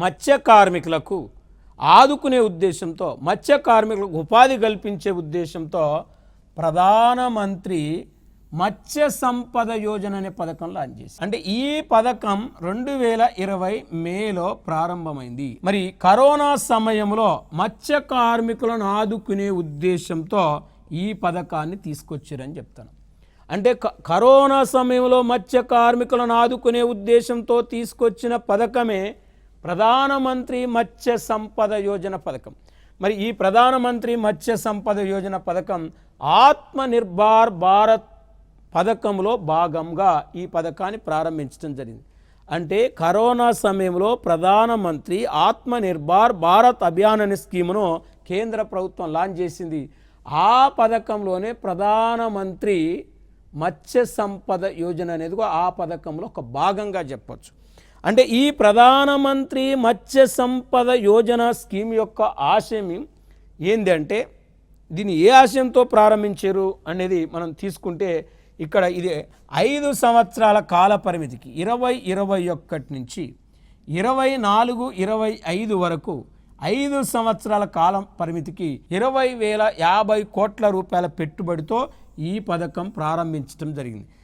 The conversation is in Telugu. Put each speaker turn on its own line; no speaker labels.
మత్స్య కార్మికులకు ఆదుకునే ఉద్దేశంతో, మత్స్య కార్మికులకు ఉపాధి కల్పించే ఉద్దేశంతో ప్రధానమంత్రి మత్స్య సంపద యోజన అనే పథకం లాంచ్ చేసి, అంటే ఈ పథకం 2020 మేలో ప్రారంభమైంది. మరి కరోనా సమయంలో మత్స్య కార్మికులను ఆదుకునే ఉద్దేశంతో ఈ పథకాన్ని తీసుకొచ్చారని చెప్తాను. అంటే కరోనా సమయంలో మత్స్య కార్మికులను ఆదుకునే ఉద్దేశంతో తీసుకొచ్చిన పథకమే ప్రధానమంత్రి మత్స్య సంపద యోజన పథకం. మరి ఈ ప్రధానమంత్రి మత్స్య సంపద యోజన పథకం ఆత్మనిర్భర్ భారత్ పథకంలో భాగంగా ఈ పథకాన్ని ప్రారంభించడం జరిగింది. అంటే కరోనా సమయంలో ప్రధానమంత్రి ఆత్మనిర్భర్ భారత్ అభియాన్ అనే స్కీమును కేంద్ర ప్రభుత్వం లాంచ్ చేసింది. ఆ పథకంలోనే ప్రధానమంత్రి మత్స్య సంపద యోజన అనేది ఆ పథకంలో ఒక భాగంగా చెప్పచ్చు. అంటే ఈ ప్రధానమంత్రి మత్స్య సంపద యోజన స్కీమ్ యొక్క ఆశయం ఏంటంటే, దీన్ని ఏ ఆశయంతో ప్రారంభించారు అనేది మనం తీసుకుంటే, ఇక్కడ ఇది 5 సంవత్సరాల కాల పరిమితికి 2021 నుంచి 24-25 వరకు 5 సంవత్సరాల కాలం పరిమితికి 20,050 కోట్ల రూపాయల పెట్టుబడితో ఈ పథకం ప్రారంభించడం జరిగింది.